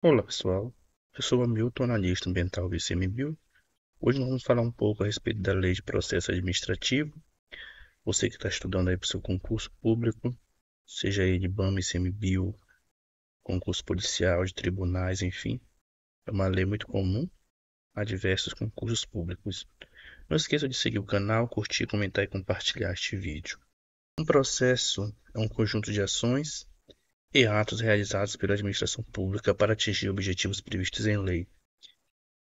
Olá pessoal, eu sou o Hamilton, analista ambiental do ICMBio. Hoje nós vamos falar um pouco a respeito da Lei de Processo Administrativo. Você que está estudando aí para o seu concurso público, seja ele IBAMA, ICMBio, concurso policial, de tribunais, enfim. É uma lei muito comum a diversos concursos públicos. Não esqueça de seguir o canal, curtir, comentar e compartilhar este vídeo. Um processo é um conjunto de ações e atos realizados pela administração pública para atingir objetivos previstos em lei.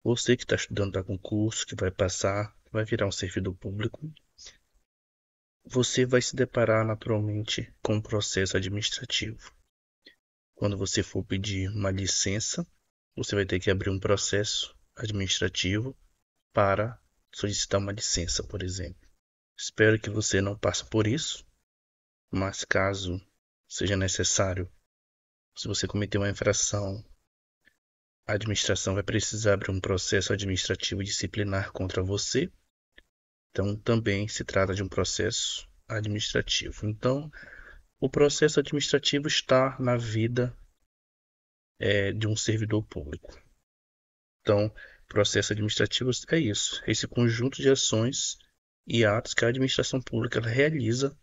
Você que está estudando para concurso, que vai passar, vai virar um servidor público, você vai se deparar naturalmente com um processo administrativo. Quando você for pedir uma licença, você vai ter que abrir um processo administrativo para solicitar uma licença, por exemplo. Espero que você não passe por isso, mas caso seja necessário, se você cometer uma infração, a administração vai precisar abrir um processo administrativo disciplinar contra você. Então, também se trata de um processo administrativo. Então, o processo administrativo está na vida de um servidor público. Então, processo administrativo é isso, esse conjunto de ações e atos que a administração pública realiza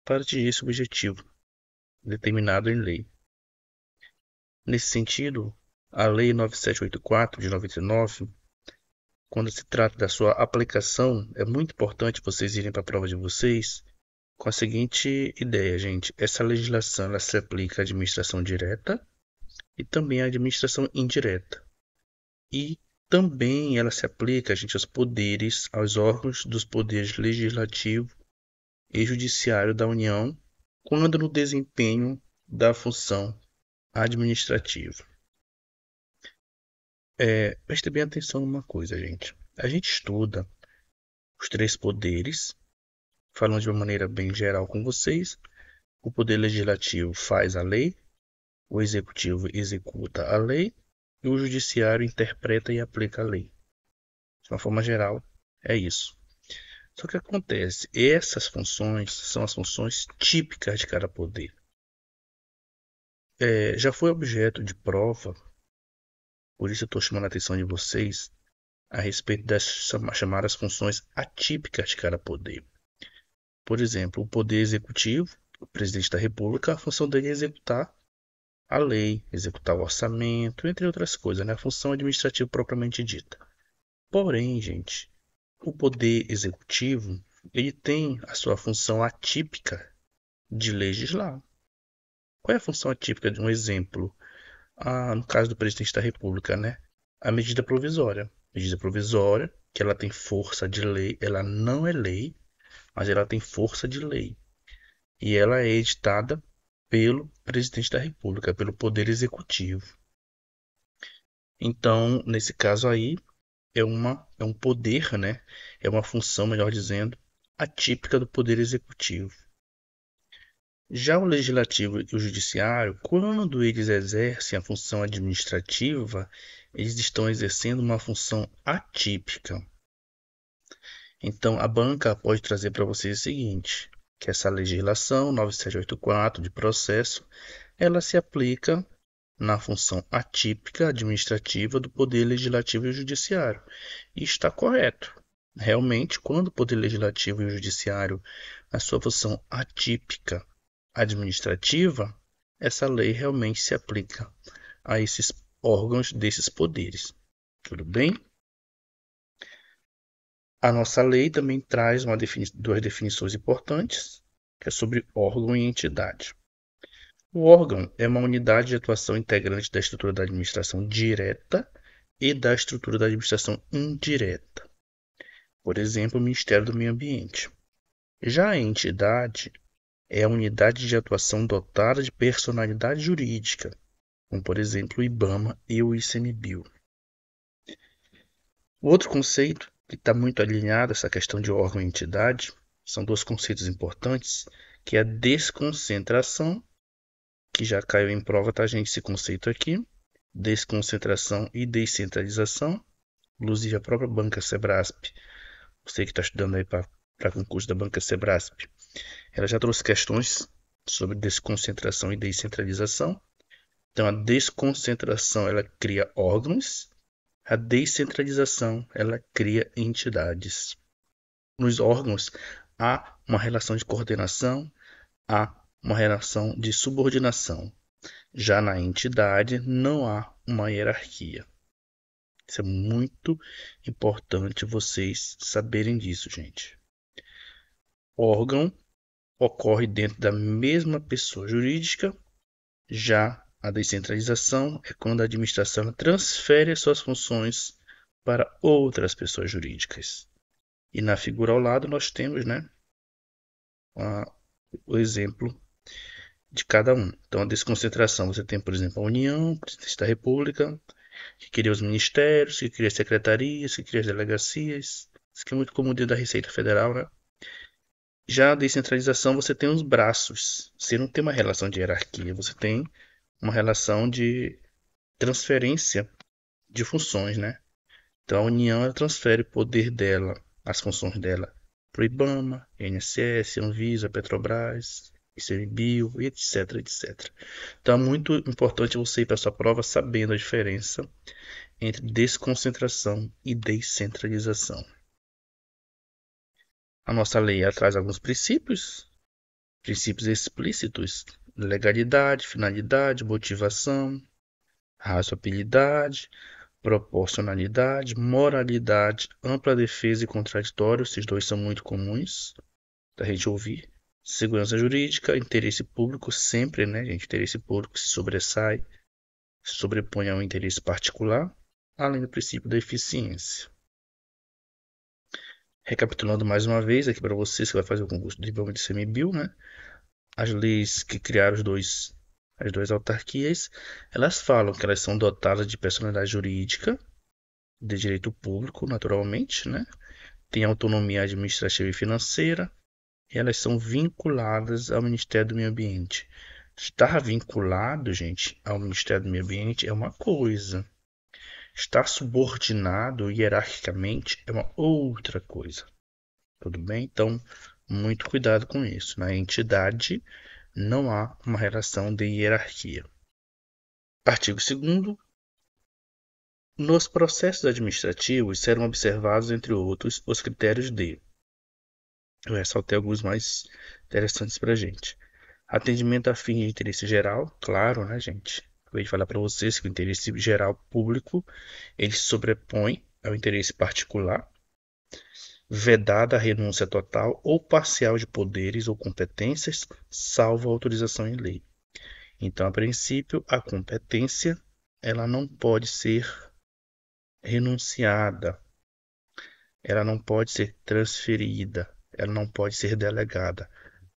para atingir esse objetivo determinado em lei. Nesse sentido, a Lei 9784 de 99, quando se trata da sua aplicação, é muito importante vocês irem para a prova de vocês com a seguinte ideia, gente. Essa legislação ela se aplica à administração direta e também à administração indireta. E também ela se aplica, gente, aos poderes, aos órgãos dos poderes legislativo e judiciário da União, quando no desempenho da função administrativa. Preste bem atenção numa coisa, gente. A gente estuda os três poderes, falando de uma maneira bem geral com vocês. O poder legislativo faz a lei, o executivo executa a lei e o judiciário interpreta e aplica a lei. De uma forma geral, é isso. Só que acontece, essas funções são as funções típicas de cada poder. Já foi objeto de prova, por isso eu estou chamando a atenção de vocês a respeito das chamadas funções atípicas de cada poder. Por exemplo, o poder executivo, o presidente da República, a função dele é executar a lei, executar o orçamento, entre outras coisas, né? A função administrativa propriamente dita. Porém, gente, o poder executivo, ele tem a sua função atípica de legislar. Qual é a função atípica de um exemplo? No caso do presidente da República, né? A medida provisória. Medida provisória, que ela tem força de lei, ela não é lei, mas ela tem força de lei. E ela é editada pelo presidente da República, pelo Poder Executivo. Então, nesse caso aí, é um poder, né? É uma função, melhor dizendo, atípica do Poder Executivo. Já o Legislativo e o Judiciário, quando eles exercem a função administrativa, eles estão exercendo uma função atípica. Então, a banca pode trazer para vocês o seguinte, que essa legislação 9784 de processo, ela se aplica na função atípica administrativa do Poder Legislativo e Judiciário. E está correto. Realmente, quando o Poder Legislativo e o Judiciário, na sua função atípica administrativa, essa lei realmente se aplica a esses órgãos desses poderes. Tudo bem? A nossa lei também traz duas definições importantes, que é sobre órgão e entidade. O órgão é uma unidade de atuação integrante da estrutura da administração direta e da estrutura da administração indireta. Por exemplo, o Ministério do Meio Ambiente. Já a entidade é a unidade de atuação dotada de personalidade jurídica, como por exemplo o IBAMA e o ICMBio. O outro conceito que está muito alinhado a essa questão de órgão e entidade são dois conceitos importantes, que é a desconcentração, que já caiu em prova, tá, gente, esse conceito aqui, desconcentração e descentralização. Inclusive a própria Banca Sebrasp, você que está estudando aí para concurso da Banca Sebrasp, ela já trouxe questões sobre desconcentração e descentralização. Então, a desconcentração, ela cria órgãos, a descentralização, ela cria entidades. Nos órgãos, há uma relação de coordenação, há uma relação de subordinação. Já na entidade, não há uma hierarquia. Isso é muito importante vocês saberem disso, gente. Órgão ocorre dentro da mesma pessoa jurídica, já a descentralização é quando a administração transfere as suas funções para outras pessoas jurídicas. E na figura ao lado nós temos, né, o exemplo de cada um. Então, a desconcentração, você tem, por exemplo, a União, a Presidência da República, que cria os ministérios, que cria as secretarias, que cria as delegacias. Isso que é muito comum dentro da Receita Federal, né? Já a descentralização, você tem os braços. Você não tem uma relação de hierarquia, você tem uma relação de transferência de funções, né? Então, a União ela transfere o poder dela, as funções dela, para o IBAMA, INSS, Anvisa, Petrobras, ICMBio, etc, etc. Então, é muito importante você ir para a sua prova sabendo a diferença entre desconcentração e descentralização. A nossa lei traz alguns princípios explícitos: legalidade, finalidade, motivação, razoabilidade, proporcionalidade, moralidade, ampla defesa e contraditório. Esses dois são muito comuns da gente ouvir. Segurança jurídica, interesse público, sempre, né, gente? Interesse público se sobrepõe ao interesse particular, além do princípio da eficiência. Recapitulando mais uma vez aqui para vocês que vai fazer o concurso de diploma de ICMBio, né? As leis que criaram as duas autarquias, elas falam que elas são dotadas de personalidade jurídica, de direito público, naturalmente, né? Tem autonomia administrativa e financeira, e elas são vinculadas ao Ministério do Meio Ambiente. Estar vinculado, gente, ao Ministério do Meio Ambiente é uma coisa. Estar subordinado hierarquicamente é uma outra coisa. Tudo bem? Então, muito cuidado com isso. Na entidade não há uma relação de hierarquia. Artigo 2º. Nos processos administrativos serão observados, entre outros, os critérios de... Eu ressaltei alguns mais interessantes para a gente. Atendimento a fins de interesse geral, claro, né, gente? Acabei de falar para vocês que o interesse geral público ele se sobrepõe ao interesse particular. Vedada a renúncia total ou parcial de poderes ou competências, salvo autorização em lei. Então, a princípio, a competência ela não pode ser renunciada, ela não pode ser transferida, ela não pode ser delegada.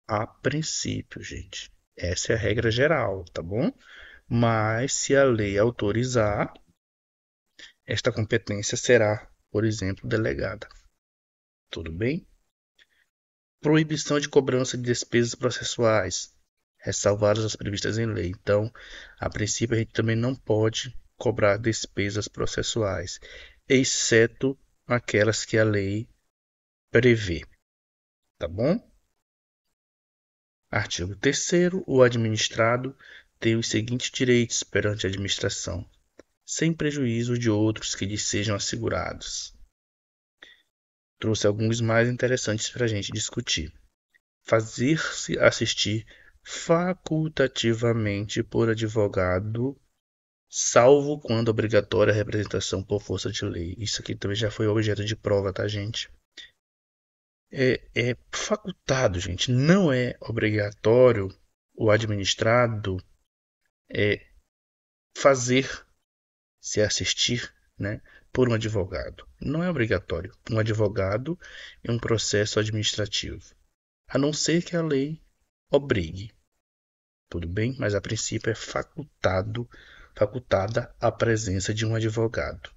A princípio, gente. Essa é a regra geral, tá bom? Mas se a lei autorizar, esta competência será, por exemplo, delegada. Tudo bem? Proibição de cobrança de despesas processuais, ressalvadas as previstas em lei. Então, a princípio, a gente também não pode cobrar despesas processuais, exceto aquelas que a lei prevê. Tá bom? Artigo 3º. O administrado tem os seguintes direitos perante a administração, sem prejuízo de outros que lhe sejam assegurados. Trouxe alguns mais interessantes para a gente discutir. Fazer-se assistir facultativamente por advogado, salvo quando obrigatória a representação por força de lei. Isso aqui também já foi objeto de prova, tá, gente? É facultado, gente. Não é obrigatório o administrado fazer-se assistir, né, por um advogado. Não é obrigatório um advogado em um processo administrativo, a não ser que a lei obrigue. Tudo bem? Mas a princípio é facultada a presença de um advogado.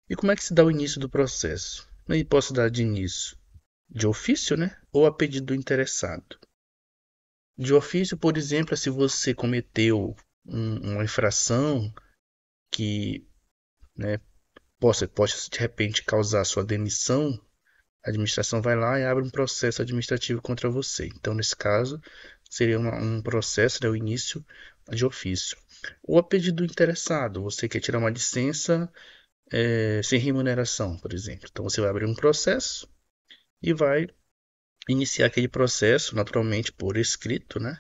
E como é que se dá o início do processo? Na hipótese de início de ofício, né? Ou a pedido do interessado. De ofício, por exemplo, é se você cometeu uma infração que, né, possa de repente causar sua demissão, a administração vai lá e abre um processo administrativo contra você. Então, nesse caso, seria um processo, né, o início de ofício. Ou a pedido do interessado, você quer tirar uma licença sem remuneração, por exemplo. Então você vai abrir um processo e vai iniciar aquele processo, naturalmente por escrito, né?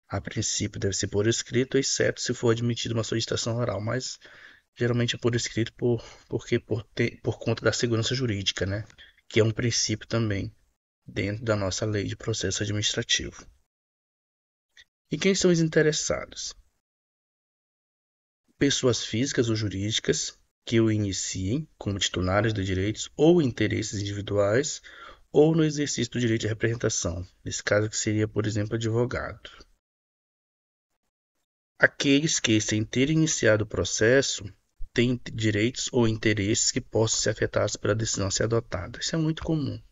A princípio deve ser por escrito, exceto se for admitida uma solicitação oral, mas geralmente é por escrito por conta da segurança jurídica, né? Que é um princípio também dentro da nossa lei de processo administrativo. E quem são os interessados? Pessoas físicas ou jurídicas que o iniciem como titulares de direitos ou interesses individuais ou no exercício do direito de representação. Nesse caso, que seria, por exemplo, advogado. Aqueles que, sem ter iniciado o processo, têm direitos ou interesses que possam ser afetados pela decisão a ser adotada. Isso é muito comum.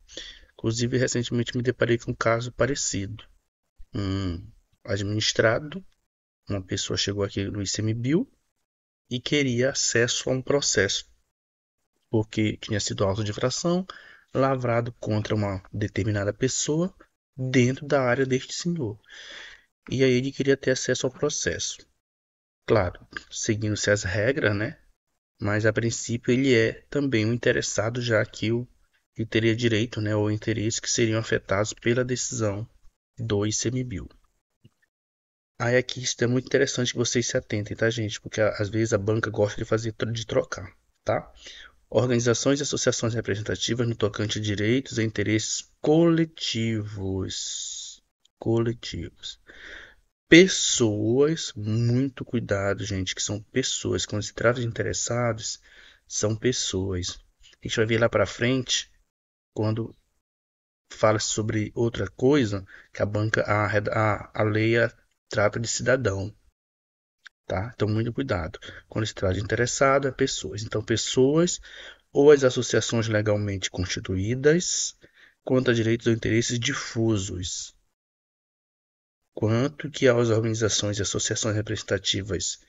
Inclusive, recentemente me deparei com um caso parecido. Um administrado, uma pessoa chegou aqui no ICMBio e queria acesso a um processo, porque tinha sido auto de infração lavrado contra uma determinada pessoa dentro da área deste senhor. E aí ele queria ter acesso ao processo. Claro, seguindo-se as regras, né? Mas a princípio ele é também um interessado, já que ele teria direito, né, ou interesse que seriam afetados pela decisão do ICMBio. Aí aqui isso é muito interessante que vocês se atentem, tá, gente? Porque às vezes a banca gosta de trocar, tá? Organizações e associações representativas no tocante a direitos e interesses coletivos. Coletivos. Pessoas, muito cuidado, gente, que são pessoas. Quando se trata de interessados, são pessoas. A gente vai ver lá para frente, quando fala sobre outra coisa, que a lei trata de cidadão, tá? Então, muito cuidado. Quando se trata de interessado, é pessoas. Então, pessoas ou as associações legalmente constituídas, quanto a direitos ou interesses difusos, quanto que as organizações e associações representativas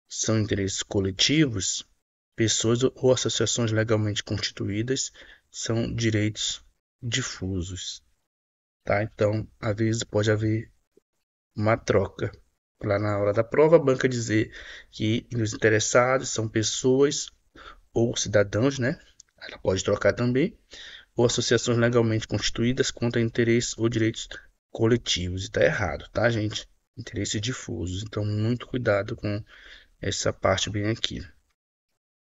são interesses coletivos, pessoas ou associações legalmente constituídas são direitos difusos, tá? Então, às vezes pode haver uma troca. Lá na hora da prova, a banca dizer que os interessados são pessoas ou cidadãos, né? Ela pode trocar também, ou associações legalmente constituídas contra interesses ou direitos coletivos. E está errado, tá, gente? Interesses difusos. Então, muito cuidado com essa parte bem aqui.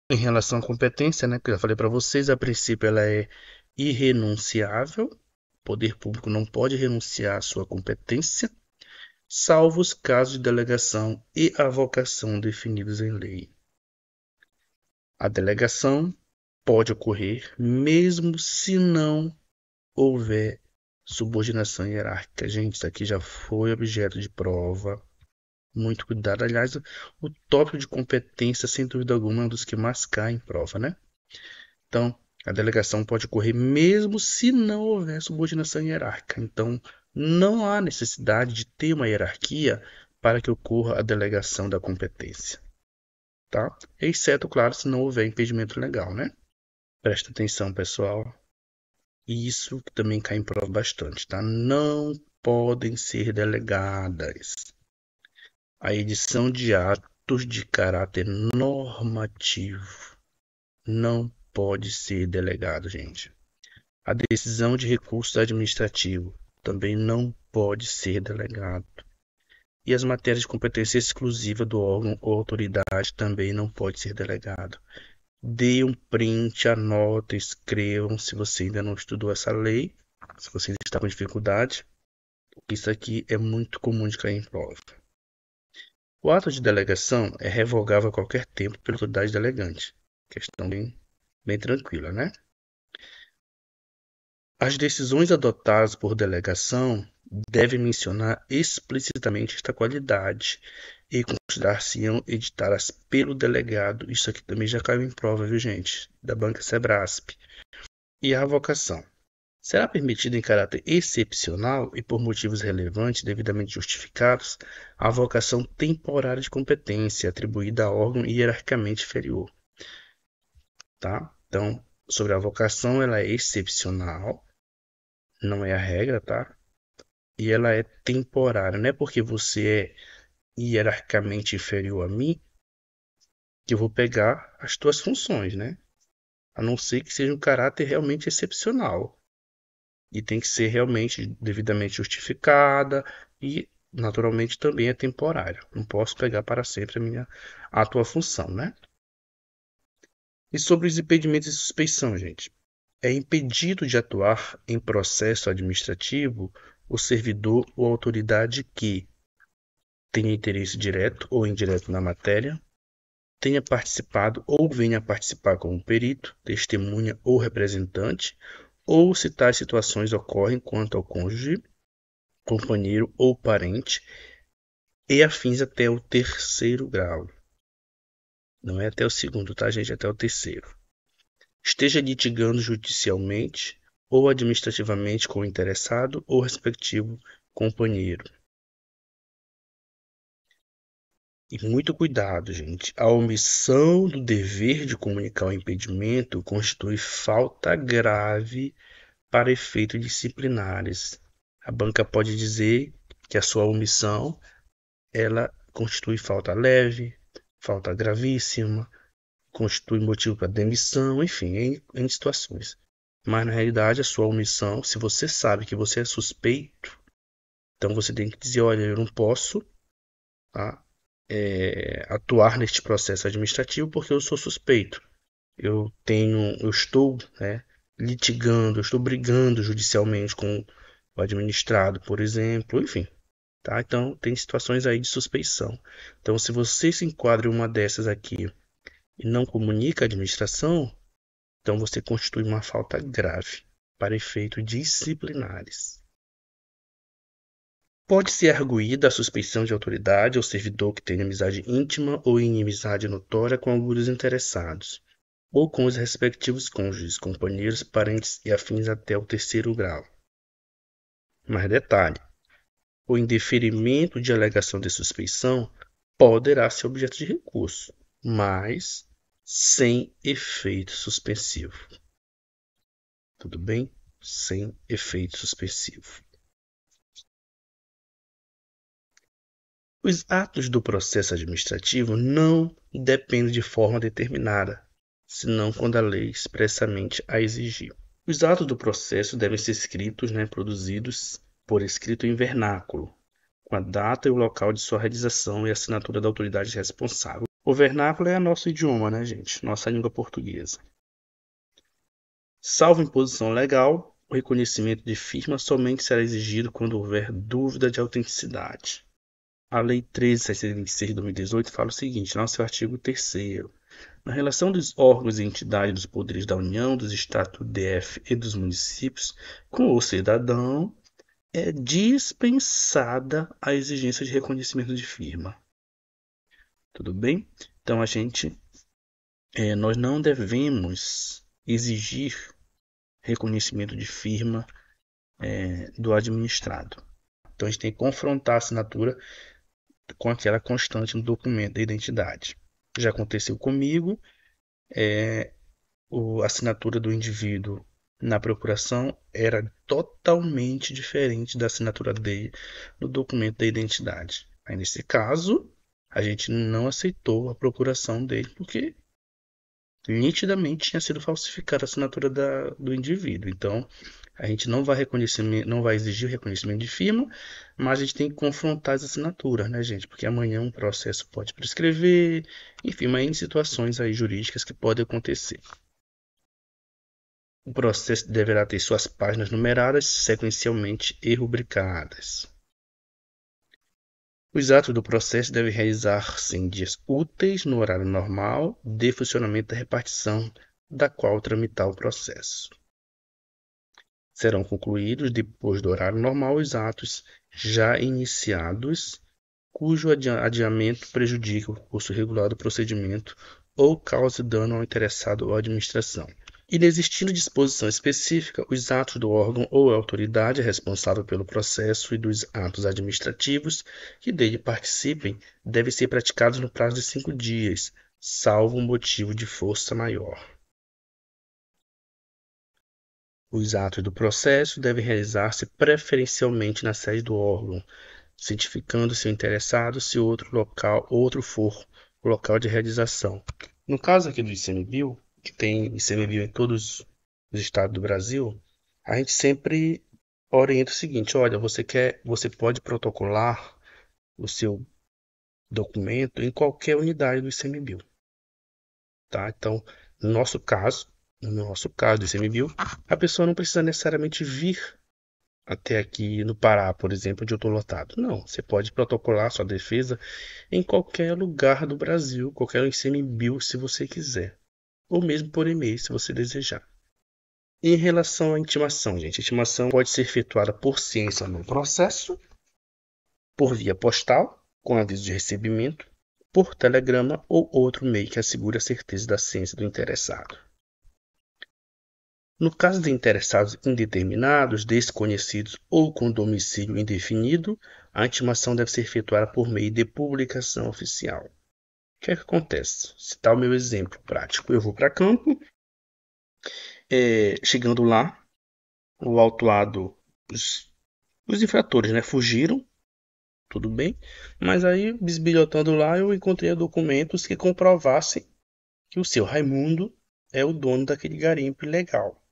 Em relação à competência, né, que eu já falei para vocês, a princípio ela é irrenunciável. O poder público não pode renunciar à sua competência, salvo os casos de delegação e avocação definidos em lei. A delegação pode ocorrer mesmo se não houver subordinação hierárquica. Gente, isso aqui já foi objeto de prova. Muito cuidado. Aliás, o tópico de competência, sem dúvida alguma, é um dos que mais cai em prova, né? Então, a delegação pode ocorrer mesmo se não houver subordinação hierárquica. Então, não há necessidade de ter uma hierarquia para que ocorra a delegação da competência, tá? Exceto, claro, se não houver impedimento legal, né? Presta atenção, pessoal. Isso também cai em prova bastante, tá? Não podem ser delegadas a edição de atos de caráter normativo. Não pode ser delegado, gente. A decisão de recurso administrativo também não pode ser delegado. E as matérias de competência exclusiva do órgão ou autoridade também não pode ser delegado. Dê um print, anota, escrevam se você ainda não estudou essa lei, se você ainda está com dificuldade. Isso aqui é muito comum de cair em prova. O ato de delegação é revogável a qualquer tempo pela autoridade delegante. Questão bem tranquila, né? As decisões adotadas por delegação devem mencionar explicitamente esta qualidade e considerar-se-ão editadas pelo delegado. Isso aqui também já caiu em prova, viu, gente? Da banca Sebrasp. E a avocação. Será permitida em caráter excepcional e por motivos relevantes devidamente justificados a avocação temporária de competência atribuída a órgão hierarquicamente inferior, tá? Então, sobre a avocação, ela é excepcional, não é a regra, tá? E ela é temporária, não é porque você hierarquicamente inferior a mim, que eu vou pegar as tuas funções, né? A não ser que seja um caráter realmente excepcional. E tem que ser realmente devidamente justificada e, naturalmente, também é temporária. Não posso pegar para sempre a tua função, né? E sobre os impedimentos de suspeição, gente. É impedido de atuar em processo administrativo o servidor ou autoridade que tenha interesse direto ou indireto na matéria, tenha participado ou venha a participar como perito, testemunha ou representante, ou se tais situações ocorrem quanto ao cônjuge, companheiro ou parente, e afins até o terceiro grau. Não é até o segundo, tá, gente? É até o terceiro. Esteja litigando judicialmente ou administrativamente com o interessado ou respectivo companheiro. E muito cuidado, gente. A omissão do dever de comunicar o impedimento constitui falta grave para efeitos disciplinares. A banca pode dizer que a sua omissão ela constitui falta leve, falta gravíssima, constitui motivo para demissão, enfim, em situações. Mas na realidade, a sua omissão, se você sabe que você é suspeito, então você tem que dizer, olha, eu não posso, tá, atuar neste processo administrativo porque eu sou suspeito. Eu estou, né, litigando, eu estou brigando judicialmente com o administrado, por exemplo, enfim. Tá? Então, tem situações aí de suspeição. Então, se você se enquadra em uma dessas aqui e não comunica à administração, então você constitui uma falta grave para efeitos disciplinares. Pode ser arguída a suspeição de autoridade ao servidor que tenha amizade íntima ou inimizade notória com algum dos interessados, ou com os respectivos cônjuges, companheiros, parentes e afins até o terceiro grau. Mas detalhe, o indeferimento de alegação de suspeição poderá ser objeto de recurso, mas sem efeito suspensivo. Tudo bem? Sem efeito suspensivo. Os atos do processo administrativo não dependem de forma determinada, senão quando a lei expressamente a exigir. Os atos do processo devem ser escritos, produzidos por escrito em vernáculo, com a data e o local de sua realização e assinatura da autoridade responsável. O vernáculo é nosso idioma, né, gente? Nossa língua portuguesa. Salvo imposição legal, o reconhecimento de firma somente será exigido quando houver dúvida de autenticidade. A Lei 13.726 de 2018 fala o seguinte, no seu artigo 3º, na relação dos órgãos e entidades dos poderes da União, dos Estados do DF e dos municípios com o cidadão, é dispensada a exigência de reconhecimento de firma. Tudo bem? Então, nós não devemos exigir reconhecimento de firma do administrado. Então, a gente tem que confrontar a assinatura com aquela constante no documento da identidade. Já aconteceu comigo, a assinatura do indivíduo na procuração era totalmente diferente da assinatura dele no documento da identidade. Aí, nesse caso, a gente não aceitou a procuração dele porque nitidamente tinha sido falsificada a assinatura do indivíduo. Então, a gente não vai exigir o reconhecimento de firma, mas a gente tem que confrontar as assinaturas, né, gente? Porque amanhã um processo pode prescrever, enfim, mas em situações aí jurídicas que podem acontecer. O processo deverá ter suas páginas numeradas sequencialmente e rubricadas. Os atos do processo devem realizar-se em dias úteis no horário normal de funcionamento da repartição da qual tramitar o processo. Serão concluídos depois do horário normal os atos já iniciados, cujo adiamento prejudique o curso regular do procedimento ou cause dano ao interessado ou à administração. Inexistindo disposição específica, os atos do órgão ou autoridade responsável pelo processo e dos atos administrativos que dele participem devem ser praticados no prazo de 5 dias, salvo motivo de força maior. Os atos do processo devem realizar-se preferencialmente na sede do órgão, cientificando-se o interessado se outro for o local de realização. No caso aqui do ICMBio, que tem ICMBio em todos os estados do Brasil, a gente sempre orienta o seguinte: olha, você pode protocolar o seu documento em qualquer unidade do ICMBio, tá? Então, no nosso caso do ICMBio, a pessoa não precisa necessariamente vir até aqui no Pará, por exemplo, onde eu estou lotado. Não, você pode protocolar sua defesa em qualquer lugar do Brasil, qualquer ICMBio, se você quiser, ou mesmo por e-mail, se você desejar. Em relação à intimação, gente, a intimação pode ser efetuada por ciência no processo, por via postal, com aviso de recebimento, por telegrama ou outro meio que assegure a certeza da ciência do interessado. No caso de interessados indeterminados, desconhecidos ou com domicílio indefinido, a intimação deve ser efetuada por meio de publicação oficial. O que é que acontece? Citar o meu exemplo prático. Eu vou para campo, chegando lá, o autuado, os infratores, né, fugiram, tudo bem, mas aí, bisbilhotando lá, eu encontrei documentos que comprovassem que o seu Raimundo é o dono daquele garimpo ilegal.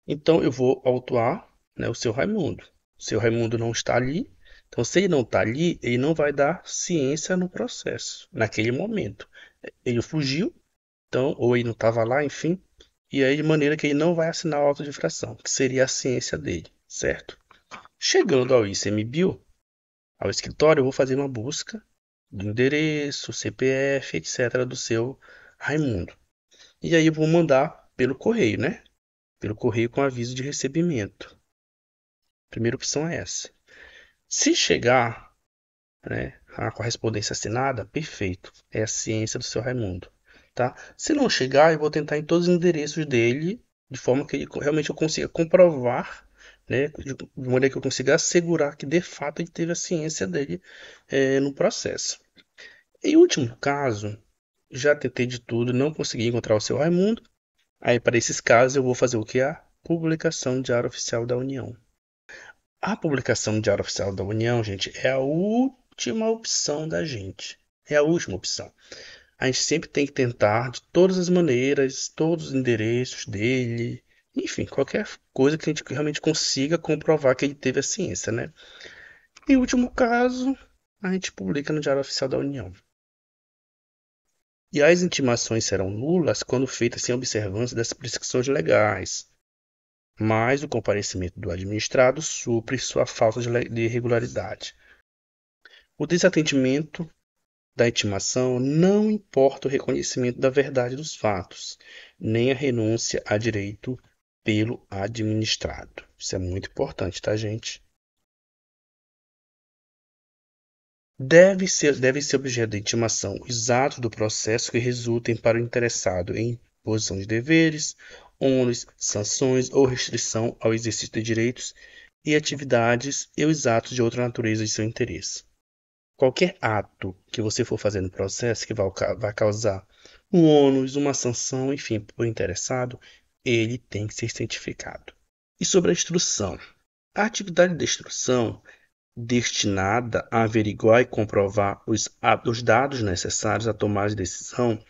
Então eu vou autuar, né, o seu Raimundo. O seu Raimundo não está ali. Então, se ele não está ali, ele não vai dar ciência no processo, naquele momento. Ele fugiu, então, ou ele não estava lá, enfim. E aí, de maneira que ele não vai assinar o auto de infração, que seria a ciência dele, certo? Chegando ao ICMBio, ao escritório, eu vou fazer uma busca do endereço, CPF, etc. do seu Raimundo. E aí eu vou mandar pelo correio, né? Pelo correio com aviso de recebimento. A primeira opção é essa. Se chegar, né, a correspondência assinada, perfeito. É a ciência do seu Raimundo. Tá? Se não chegar, eu vou tentar em todos os endereços dele, de forma que realmente eu consiga comprovar, né, de maneira que eu consiga assegurar que de fato ele teve a ciência dele no processo. Em último caso, já tentei de tudo, não consegui encontrar o seu Raimundo. Aí, para esses casos, eu vou fazer o que? A publicação de Diário Oficial da União. A publicação do Diário Oficial da União, gente, é a última opção da gente. É a última opção. A gente sempre tem que tentar, de todas as maneiras, todos os endereços dele, enfim, qualquer coisa que a gente realmente consiga comprovar que ele teve a ciência, né? Em último caso, a gente publica no Diário Oficial da União. E as intimações serão nulas quando feitas sem observância das prescrições legais, mas o comparecimento do administrado supre sua falta de regularidade. O desatendimento da intimação não importa o reconhecimento da verdade dos fatos, nem a renúncia a direito pelo administrado. Isso é muito importante, tá, gente? Deve ser objeto da intimação os atos do processo que resultem para o interessado em imposição de deveres, ônus, sanções ou restrição ao exercício de direitos e atividades e os atos de outra natureza de seu interesse. Qualquer ato que você for fazer no processo que vai causar um ônus, uma sanção, enfim, para o interessado, ele tem que ser cientificado. E sobre a instrução? A atividade de instrução destinada a averiguar e comprovar os dados necessários à tomada de decisão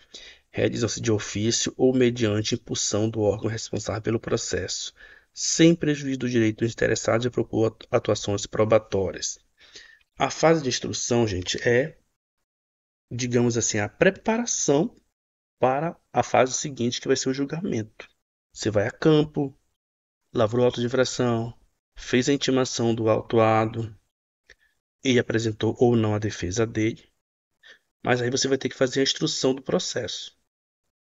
realizam-se de ofício ou mediante impulsão do órgão responsável pelo processo, sem prejuízo do direito dos interessados e propor atuações probatórias. A fase de instrução, gente, é, digamos assim, a preparação para a fase seguinte, que vai ser o julgamento. Você vai a campo, lavrou o auto de infração, fez a intimação do autuado, ele apresentou ou não a defesa dele, mas aí você vai ter que fazer a instrução do processo,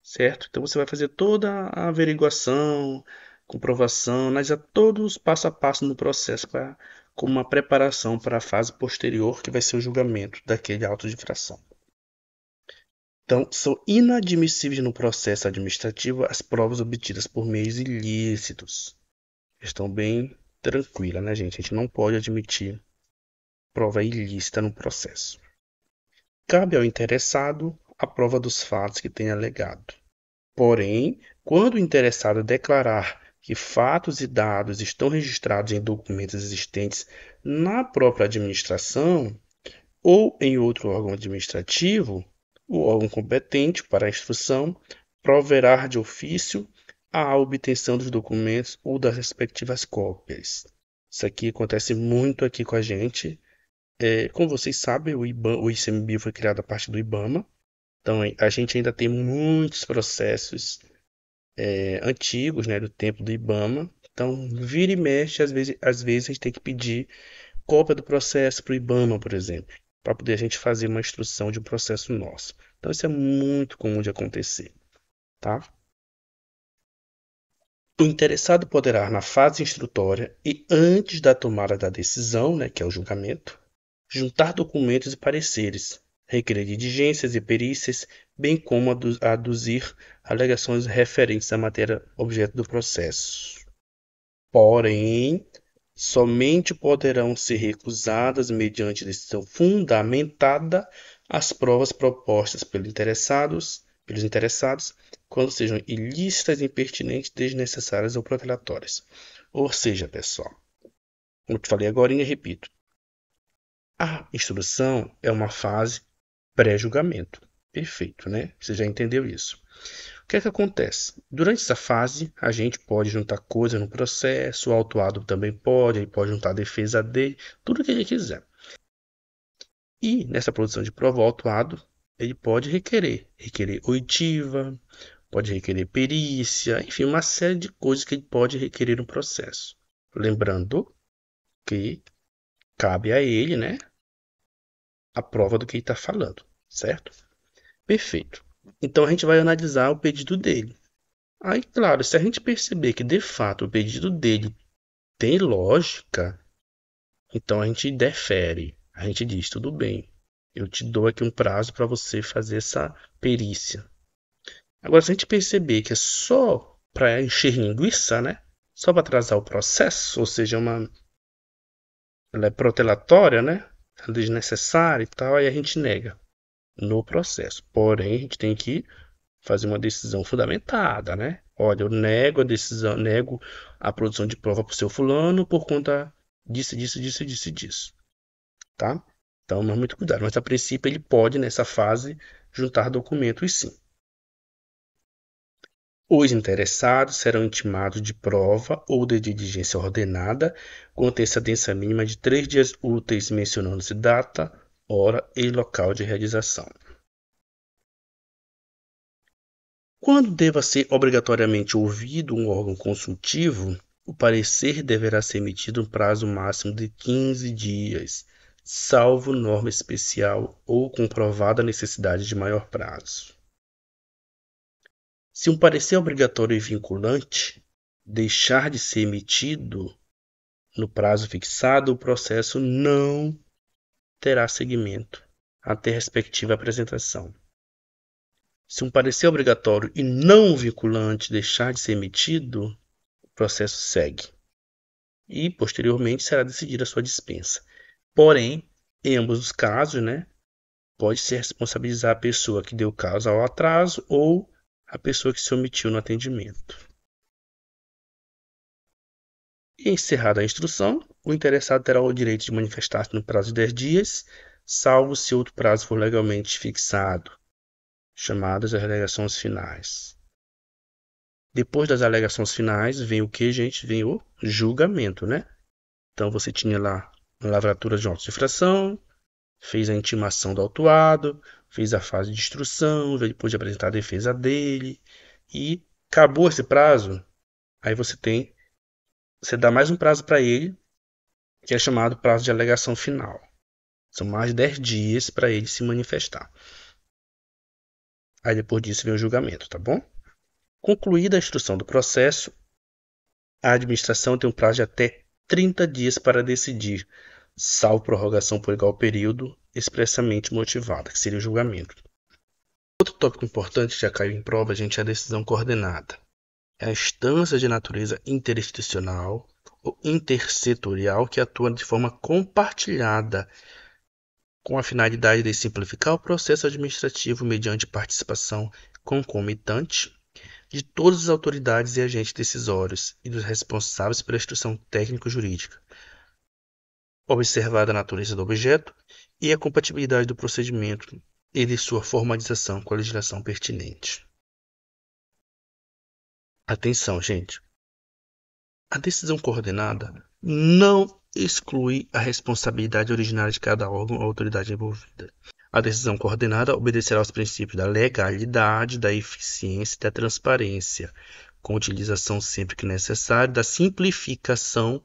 certo? Então você vai fazer toda a averiguação, comprovação, analisar todos os passo a passo no processo como uma preparação para a fase posterior, que vai ser o julgamento daquele auto de infração. Então, são inadmissíveis no processo administrativo as provas obtidas por meios ilícitos. Questão bem tranquila, né, gente? A gente não pode admitir prova ilícita no processo. Cabe ao interessado a prova dos fatos que tenha alegado. Porém, quando o interessado declarar que fatos e dados estão registrados em documentos existentes na própria administração ou em outro órgão administrativo, o órgão competente para a instrução proverá de ofício a obtenção dos documentos ou das respectivas cópias. Isso aqui acontece muito aqui com a gente. Como vocês sabem, o ICMBio foi criado a partir do IBAMA. Então, a gente ainda tem muitos processos antigos, né, do tempo do IBAMA. Então, vira e mexe, às vezes a gente tem que pedir cópia do processo para o IBAMA, por exemplo, para poder a gente fazer uma instrução de um processo nosso. Então, isso é muito comum de acontecer, tá? O interessado poderá, na fase instrutória e antes da tomada da decisão, né, que é o julgamento, juntar documentos e pareceres, requerer diligências e perícias, bem como aduzir alegações referentes à matéria objeto do processo. Porém, somente poderão ser recusadas, mediante decisão fundamentada, as provas propostas pelos interessados, quando sejam ilícitas, impertinentes, desnecessárias ou protelatórias. Ou seja, pessoal, como eu te falei agora e repito, a instrução é uma fase pré-julgamento. Perfeito, né? Você já entendeu isso. O que é que acontece? Durante essa fase, a gente pode juntar coisa no processo, o autuado também pode, ele pode juntar a defesa dele, tudo que ele quiser. E nessa produção de prova, o autuado, ele pode requerer oitiva, pode requerer perícia, enfim, uma série de coisas que ele pode requerer no processo. Lembrando que cabe a ele, né, a prova do que ele está falando, certo? Perfeito. Então a gente vai analisar o pedido dele. Aí, claro, se a gente perceber que de fato o pedido dele tem lógica, então a gente defere. A gente diz, tudo bem, eu te dou aqui um prazo para você fazer essa perícia. Agora, se a gente perceber que é só para encher linguiça, né? Só para atrasar o processo, ou seja, ela é protelatória, né? É desnecessária e tal, aí a gente nega no processo. Porém, a gente tem que fazer uma decisão fundamentada, né? Olha, eu nego a decisão, nego a produção de prova para o seu fulano por conta disso, disso, tá? Então, mas muito cuidado. Mas a princípio ele pode, nessa fase, juntar documentos sim. Os interessados serão intimados de prova ou de diligência ordenada com antecedência mínima de 3 dias úteis, mencionando-se data, hora e local de realização. Quando deva ser obrigatoriamente ouvido um órgão consultivo, o parecer deverá ser emitido no prazo máximo de 15 dias, salvo norma especial ou comprovada necessidade de maior prazo. Se um parecer obrigatório e vinculante deixar de ser emitido no prazo fixado, o processo não terá seguimento até a respectiva apresentação. Se um parecer obrigatório e não vinculante deixar de ser emitido, o processo segue e, posteriormente, será decidida a sua dispensa. Porém, em ambos os casos, né, pode-se responsabilizar a pessoa que deu causa ao atraso ou a pessoa que se omitiu no atendimento. E encerrada a instrução, o interessado terá o direito de manifestar-se no prazo de 10 dias, salvo se outro prazo for legalmente fixado, chamadas as alegações finais. Depois das alegações finais, vem o que, gente? Vem o julgamento, né? Então, você tinha lá a lavratura de auto de infração, fez a intimação do autuado, fez a fase de instrução, ele pôde apresentar a defesa dele, e acabou esse prazo, aí você dá mais um prazo para ele, que é chamado prazo de alegação final. São mais de 10 dias para ele se manifestar. Aí depois disso vem o julgamento, tá bom? Concluída a instrução do processo, a administração tem um prazo de até 30 dias para decidir, salvo prorrogação por igual período expressamente motivada, que seria o julgamento. Outro tópico importante que já caiu em prova, gente, é a decisão coordenada. É a instância de natureza interinstitucional ou intersetorial que atua de forma compartilhada com a finalidade de simplificar o processo administrativo mediante participação concomitante de todas as autoridades e agentes decisórios e dos responsáveis pela instrução técnico-jurídica, observada a natureza do objeto e a compatibilidade do procedimento e de sua formalização com a legislação pertinente. Atenção, gente! A decisão coordenada não exclui a responsabilidade originária de cada órgão ou autoridade envolvida. A decisão coordenada obedecerá aos princípios da legalidade, da eficiência e da transparência, com utilização sempre que necessário da simplificação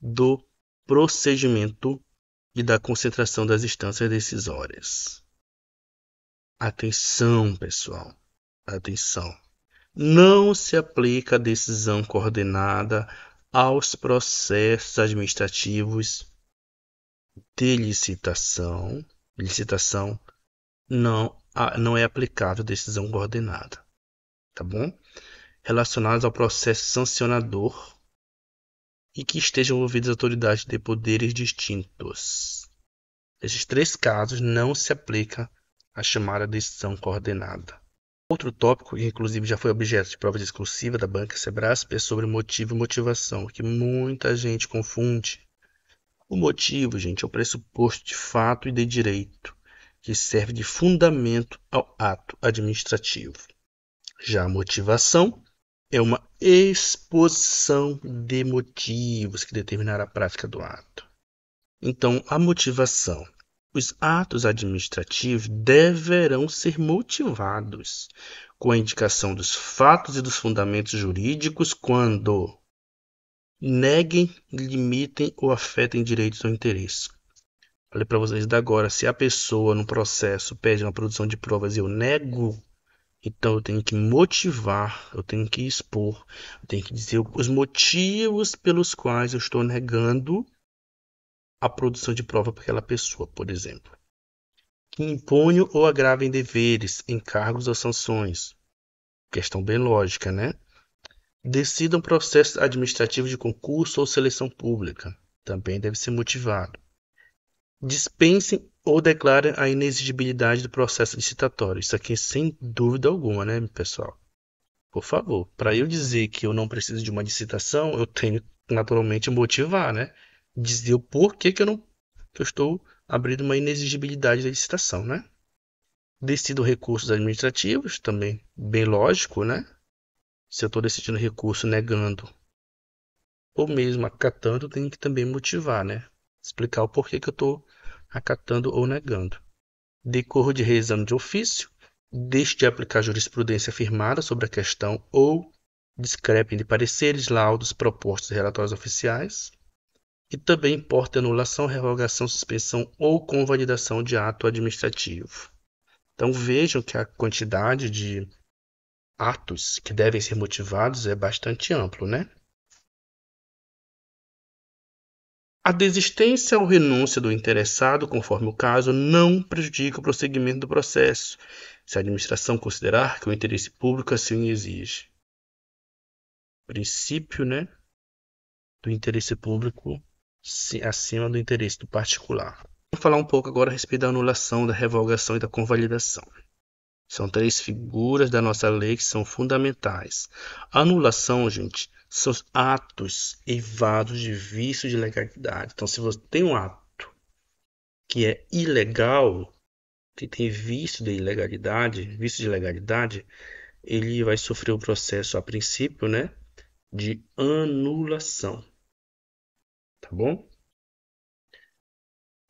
do procedimento e da concentração das instâncias decisórias. Atenção, pessoal, atenção. Não se aplica a decisão coordenada aos processos administrativos de licitação. Licitação não é aplicável a decisão coordenada, tá bom? Relacionados ao processo sancionador e que estejam envolvidas autoridades de poderes distintos. Nesses 3 casos não se aplica a chamada decisão coordenada. Outro tópico, que inclusive já foi objeto de prova discursiva da Banca Sebrasp, é sobre motivo e motivação, que muita gente confunde. O motivo, gente, é o pressuposto de fato e de direito, que serve de fundamento ao ato administrativo. Já a motivação é uma exposição de motivos que determinará a prática do ato. Então, a motivação. Os atos administrativos deverão ser motivados com a indicação dos fatos e dos fundamentos jurídicos quando neguem, limitem ou afetem direitos ou interesses. Falei para vocês da agora, se a pessoa no processo pede uma produção de provas e eu nego, então eu tenho que motivar, eu tenho que expor, eu tenho que dizer os motivos pelos quais eu estou negando a produção de prova para aquela pessoa, por exemplo. Que imponham ou agravem deveres, encargos ou sanções. Questão bem lógica, né? Decidam processo administrativo de concurso ou seleção pública. Também deve ser motivado. Dispensem ou declarem a inexigibilidade do processo licitatório. Isso aqui sem dúvida alguma, né, pessoal? Por favor, para eu dizer que eu não preciso de uma licitação, eu tenho naturalmente motivar, né? Dizer o porquê que eu estou abrindo uma inexigibilidade da licitação, né? Decido recursos administrativos, também bem lógico, né? Se eu estou decidindo recurso negando ou mesmo acatando, eu tenho que também motivar, né? Explicar o porquê que eu estou acatando ou negando. Decorro de reexame de ofício, deixe de aplicar jurisprudência afirmada sobre a questão ou discrepem de pareceres, laudos, propostas e relatórios oficiais. E também importa anulação, revogação, suspensão ou convalidação de ato administrativo. Então vejam que a quantidade de atos que devem ser motivados é bastante amplo, né? A desistência ou renúncia do interessado, conforme o caso, não prejudica o prosseguimento do processo, se a administração considerar que o interesse público assim exige. Princípio, né, do interesse público acima do interesse do particular. Vamos falar um pouco agora a respeito da anulação, da revogação e da convalidação. São 3 figuras da nossa lei que são fundamentais. A anulação, gente, são os atos eivados de vício de legalidade. Então, se você tem um ato que é ilegal, que tem vício de legalidade, ele vai sofrer o processo a princípio, né, de anulação. Tá bom?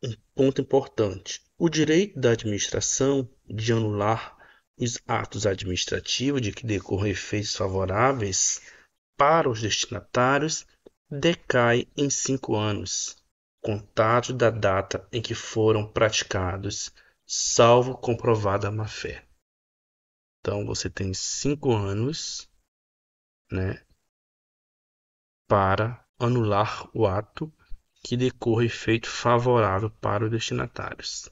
Um ponto importante. O direito da administração de anular os atos administrativos de que decorram efeitos favoráveis para os destinatários decai em 5 anos, contados da data em que foram praticados, salvo comprovada má-fé. Então você tem 5 anos, né, para anular o ato que decorra efeito favorável para os destinatários.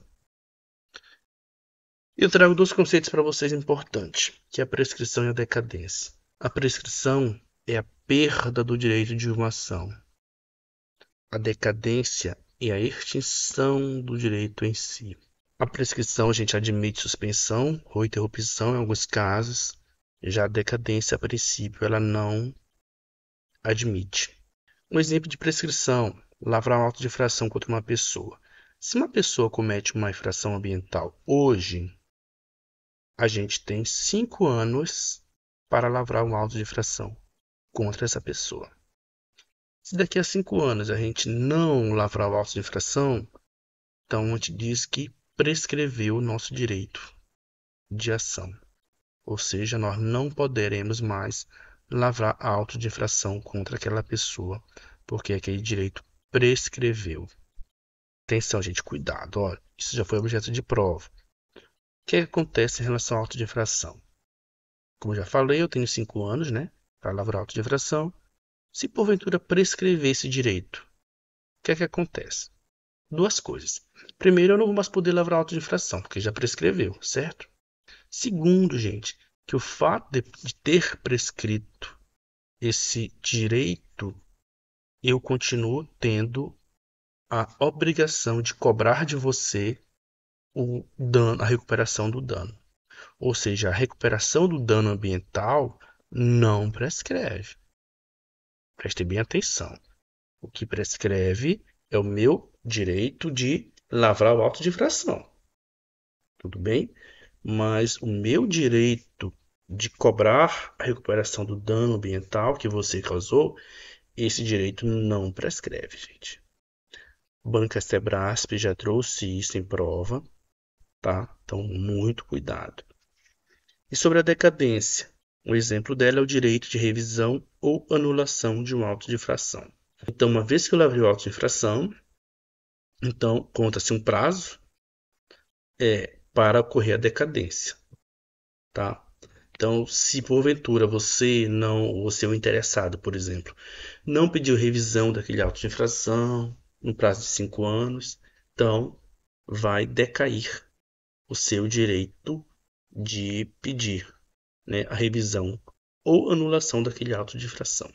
Eu trago 2 conceitos para vocês importantes, que é a prescrição e a decadência. A prescrição é a perda do direito de uma ação. A decadência é a extinção do direito em si. A prescrição, a gente admite suspensão ou interrupção em alguns casos. Já a decadência, a princípio, ela não admite. Um exemplo de prescrição, lavrar um auto de infração contra uma pessoa. Se uma pessoa comete uma infração ambiental hoje, a gente tem 5 anos para lavrar um auto de infração contra essa pessoa. Se daqui a 5 anos a gente não lavrar o auto de infração, então a gente diz que prescreveu o nosso direito de ação. Ou seja, nós não poderemos mais lavrar auto de infração contra aquela pessoa, porque aquele direito prescreveu. Atenção, gente, cuidado. Ó, isso já foi objeto de prova. O que acontece em relação ao auto de infração? Como eu já falei, eu tenho 5 anos, né, para lavrar auto de infração. Se porventura prescrever esse direito, o que acontece? Duas coisas. Primeiro, eu não vou mais poder lavrar auto de infração, porque já prescreveu, certo? Segundo, gente, que o fato de ter prescrito esse direito, eu continuo tendo a obrigação de cobrar de você o dano, a recuperação do dano. Ou seja, a recuperação do dano ambiental não prescreve. Preste bem atenção. O que prescreve é o meu direito de lavrar o auto de infração. Tudo bem? Mas o meu direito de cobrar a recuperação do dano ambiental que você causou, esse direito não prescreve, gente. Banca Sebrasp já trouxe isso em prova, tá? Então, muito cuidado. E sobre a decadência? O exemplo dela é o direito de revisão ou anulação de um auto de infração. Então, uma vez que eu lavrei o auto de infração, então conta-se um prazo para ocorrer a decadência, tá? Então, se porventura você é o interessado, por exemplo, não pediu revisão daquele auto de infração no prazo de 5 anos, então vai decair o seu direito de pedir, né, a revisão ou anulação daquele auto de infração.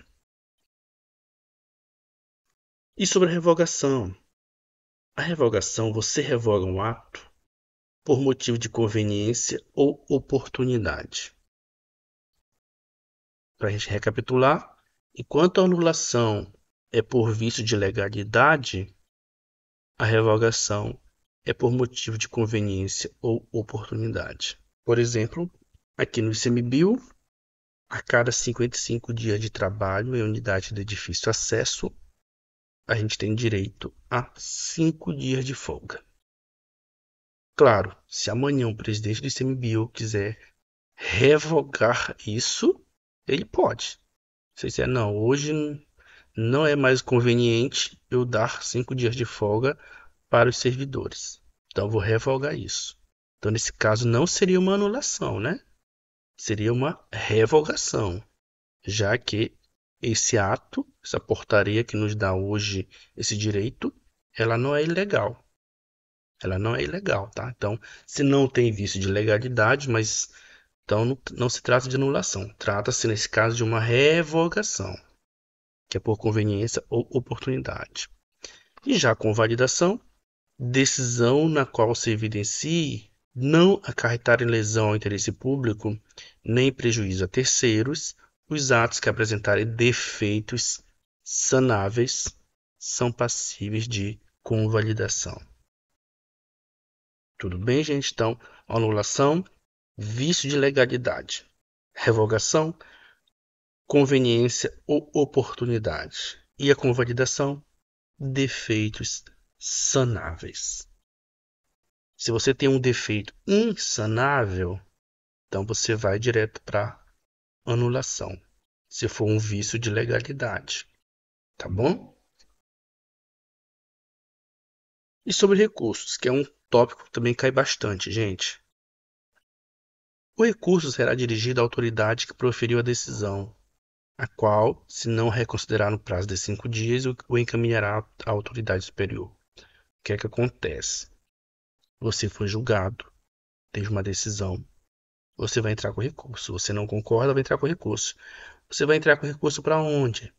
E sobre a revogação? A revogação, você revoga um ato por motivo de conveniência ou oportunidade. Para a gente recapitular, enquanto a anulação é por vício de legalidade, a revogação é por motivo de conveniência ou oportunidade. Por exemplo, aqui no ICMBio, a cada 55 dias de trabalho em unidade de edifício acesso, a gente tem direito a 5 dias de folga. Claro, se amanhã o presidente do ICMBio quiser revogar isso, ele pode. Se disser, não, hoje não é mais conveniente eu dar 5 dias de folga para os servidores. Então, eu vou revogar isso. Então, nesse caso, não seria uma anulação, né? Seria uma revogação, já que esse ato, essa portaria que nos dá hoje esse direito, ela não é ilegal. Ela não é ilegal, tá? Então, se não tem vício de legalidade, mas então não se trata de anulação. Trata-se, nesse caso, de uma revogação, que é por conveniência ou oportunidade. E já com validação, decisão na qual se evidencie não acarretar em lesão ao interesse público, nem prejuízo a terceiros, os atos que apresentarem defeitos sanáveis são passíveis de convalidação. Tudo bem, gente? Então, anulação, vício de legalidade, revogação, conveniência ou oportunidade. E a convalidação, defeitos sanáveis. Se você tem um defeito insanável, então você vai direto para anulação. Se for um vício de legalidade, tá bom? E sobre recursos, que é um tópico que também cai bastante, gente. O recurso será dirigido à autoridade que proferiu a decisão, a qual, se não reconsiderar no prazo de 5 dias, o encaminhará à autoridade superior. O que é que acontece? Você foi julgado, teve uma decisão, você vai entrar com recurso. Você não concorda, vai entrar com recurso. Você vai entrar com recurso para onde?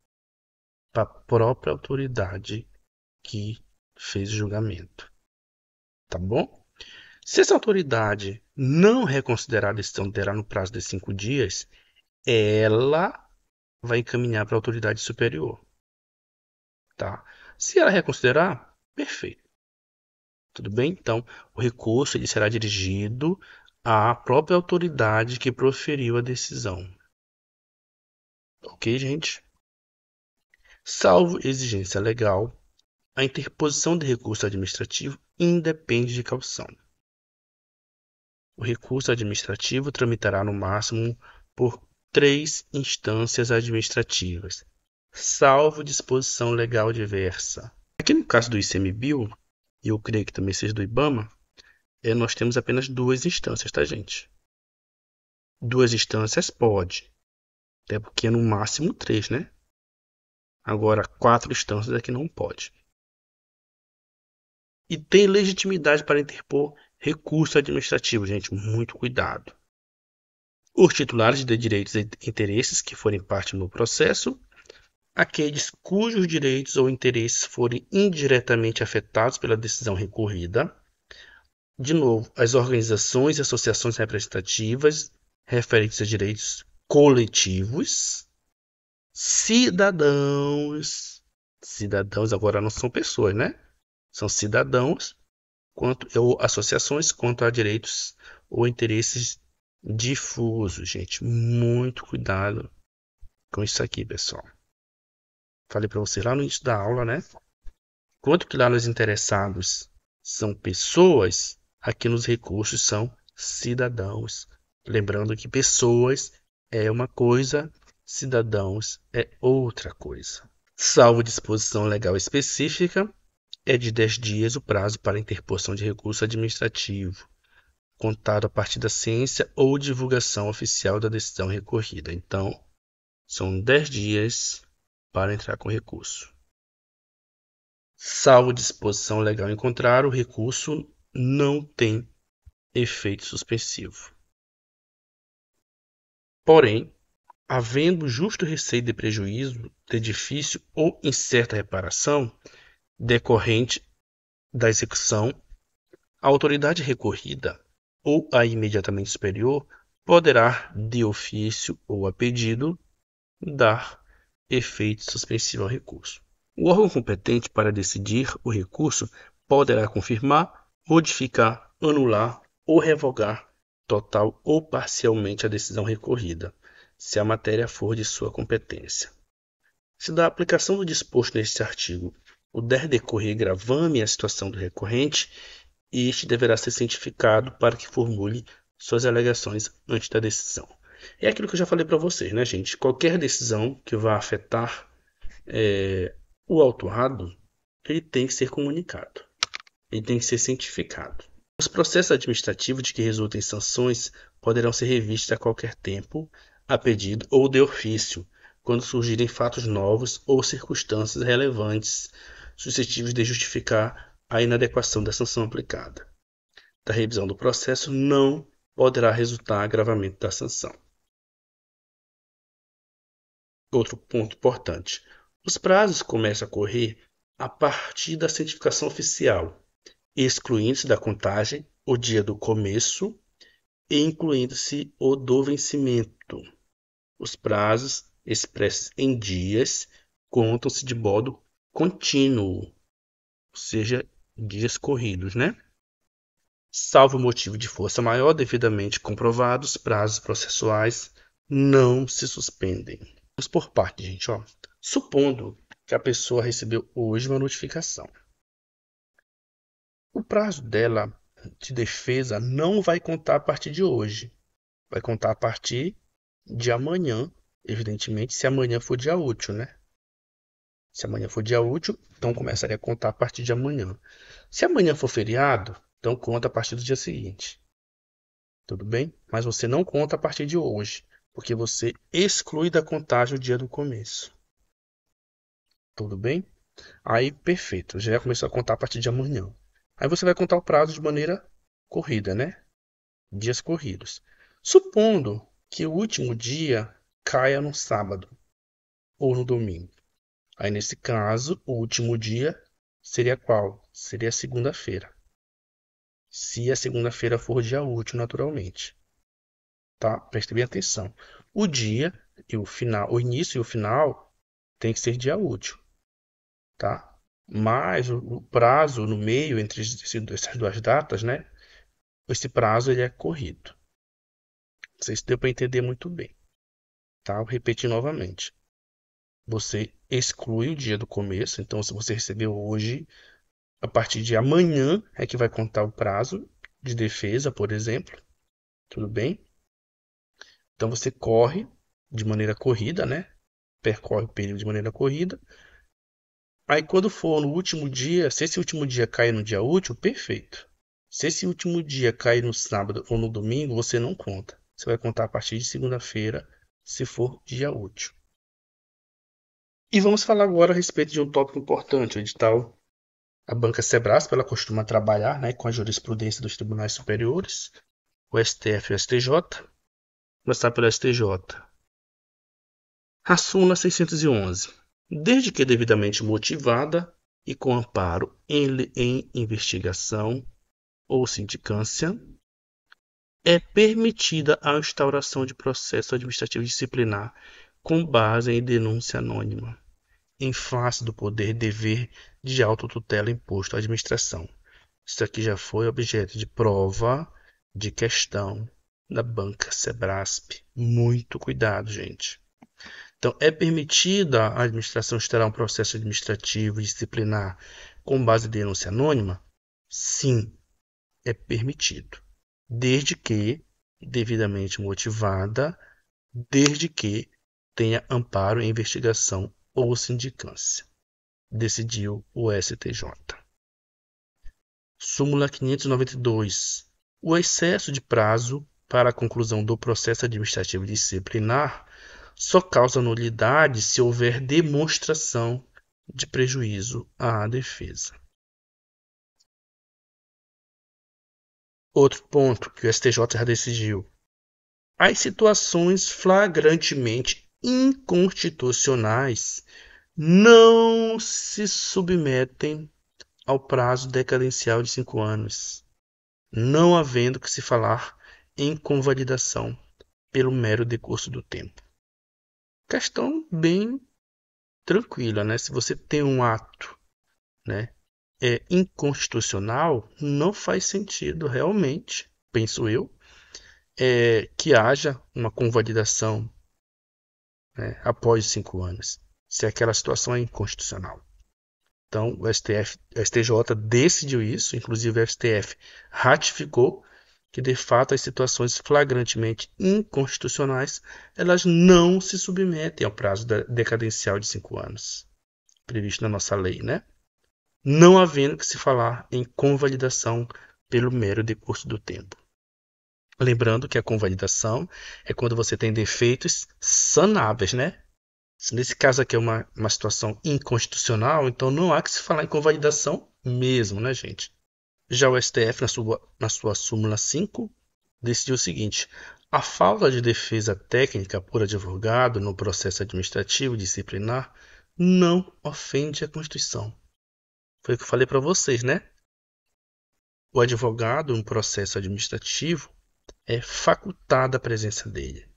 Para a própria autoridade que fez o julgamento. Tá bom? Se essa autoridade não reconsiderar a decisão dela no prazo de 5 dias, ela vai encaminhar para a autoridade superior. Tá? Se ela reconsiderar, perfeito. Tudo bem? Então, o recurso ele será dirigido à própria autoridade que proferiu a decisão. Ok, gente? Salvo exigência legal, a interposição de recurso administrativo independe de caução. O recurso administrativo tramitará no máximo por 3 instâncias administrativas, salvo disposição legal diversa. Aqui no caso do ICMBio, e eu creio que também seja do IBAMA, nós temos apenas 2 instâncias, tá, gente? 2 instâncias pode, até porque é no máximo 3, né? Agora, 4 instâncias é que não pode. E tem legitimidade para interpor recurso administrativo, gente, muito cuidado. Os titulares de direitos e interesses que forem parte no processo, aqueles cujos direitos ou interesses forem indiretamente afetados pela decisão recorrida. De novo, as organizações e associações representativas referentes a direitos coletivos, cidadãos agora não são pessoas, né? São cidadãos, ou associações quanto a direitos ou interesses difusos, gente. Muito cuidado com isso aqui, pessoal. Falei para você lá no início da aula, né? Quanto que lá nos interessados são pessoas, aqui nos recursos são cidadãos. Lembrando que pessoas é uma coisa, cidadãos é outra coisa. Salvo disposição legal específica, é de 10 dias o prazo para interposição de recurso administrativo, contado a partir da ciência ou divulgação oficial da decisão recorrida. Então, são 10 dias para entrar com recurso. Salvo disposição legal em contrário, o recurso não tem efeito suspensivo. Porém, havendo justo receio de prejuízo de difícil ou incerta reparação decorrente da execução, a autoridade recorrida ou a imediatamente superior poderá, de ofício ou a pedido, dar efeito suspensivo ao recurso. O órgão competente para decidir o recurso poderá confirmar, modificar, anular ou revogar total ou parcialmente a decisão recorrida, se a matéria for de sua competência. Se da aplicação do disposto neste artigo puder decorrer gravame à situação do recorrente, este deverá ser cientificado para que formule suas alegações antes da decisão. É aquilo que eu já falei para vocês, né, gente? Qualquer decisão que vá afetar o autuado, ele tem que ser comunicado, ele tem que ser cientificado. Os processos administrativos de que resultem sanções poderão ser revistos a qualquer tempo, a pedido ou de ofício, quando surgirem fatos novos ou circunstâncias relevantes suscetíveis de justificar a inadequação da sanção aplicada. Da revisão do processo não poderá resultar agravamento da sanção. Outro ponto importante. Os prazos começam a correr a partir da certificação oficial, excluindo-se da contagem o dia do começo e incluindo-se o do vencimento. Os prazos expressos em dias contam-se de modo contínuo, ou seja, dias corridos, né? Salvo motivo de força maior devidamente comprovado, os prazos processuais não se suspendem. Vamos por parte, gente. Ó. Supondo que a pessoa recebeu hoje uma notificação. O prazo dela de defesa não vai contar a partir de hoje. Vai contar a partir de amanhã, evidentemente, se amanhã for dia útil, né? Se amanhã for dia útil, então começaria a contar a partir de amanhã. Se amanhã for feriado, então conta a partir do dia seguinte. Tudo bem? Mas você não conta a partir de hoje, porque você exclui da contagem o dia do começo. Tudo bem? Aí, perfeito. Já começou a contar a partir de amanhã. Aí você vai contar o prazo de maneira corrida, né? Dias corridos. Supondo que o último dia caia no sábado ou no domingo. Aí, nesse caso, o último dia seria qual? Seria segunda-feira. Se a segunda-feira for dia útil, naturalmente. Tá? Preste bem atenção. O dia e o final, o início e o final tem que ser dia útil, tá? Mas o prazo no meio entre essas duas datas, né? Esse prazo ele é corrido. Não sei se deu para entender muito bem, tá? Vou repetir novamente. Você exclui o dia do começo, então se você recebeu hoje, a partir de amanhã é que vai contar o prazo de defesa, por exemplo. Tudo bem? Então você corre de maneira corrida, né? Percorre o período de maneira corrida. Aí quando for no último dia, se esse último dia cair no dia útil, perfeito. Se esse último dia cair no sábado ou no domingo, você não conta. Você vai contar a partir de segunda-feira, se for dia útil. E vamos falar agora a respeito de um tópico importante, o edital. A banca Sebrasp, ela costuma trabalhar, né, com a jurisprudência dos tribunais superiores, o STF e o STJ. Começar pelo STJ. A súmula 611. Desde que devidamente motivada e com amparo em investigação ou sindicância, é permitida a instauração de processo administrativo disciplinar com base em denúncia anônima, em face do poder dever de autotutela imposto à administração. Isso aqui já foi objeto de prova de questão da banca Sebrasp. Muito cuidado, gente. Então, é permitida a administração instaurar um processo administrativo disciplinar com base em denúncia anônima? Sim, é permitido, desde que devidamente motivada, desde que tenha amparo em investigação ou sindicância, decidiu o STJ. Súmula 592. O excesso de prazo para a conclusão do processo administrativo disciplinar só causa nulidade se houver demonstração de prejuízo à defesa. Outro ponto que o STJ já decidiu. As situações flagrantemente inconstitucionais não se submetem ao prazo decadencial de 5 anos, não havendo que se falar em convalidação pelo mero decurso do tempo. Questão bem tranquila, né? Se você tem um ato, né, inconstitucional, não faz sentido realmente, penso eu, que haja uma convalidação, né, após 5 anos, se aquela situação é inconstitucional. Então, o STJ decidiu isso, inclusive o STF ratificou que, de fato, as situações flagrantemente inconstitucionais, elas não se submetem ao prazo decadencial de 5 anos, previsto na nossa lei, né? Não havendo que se falar em convalidação pelo mero decurso do tempo. Lembrando que a convalidação é quando você tem defeitos sanáveis, né? Nesse caso aqui é uma situação inconstitucional, então não há que se falar em convalidação mesmo, né, gente? Já o STF, na sua súmula 5, decidiu o seguinte: a falta de defesa técnica por advogado no processo administrativo disciplinar não ofende a Constituição. Foi o que eu falei para vocês, né? O advogado, no processo administrativo, é facultada a presença dele.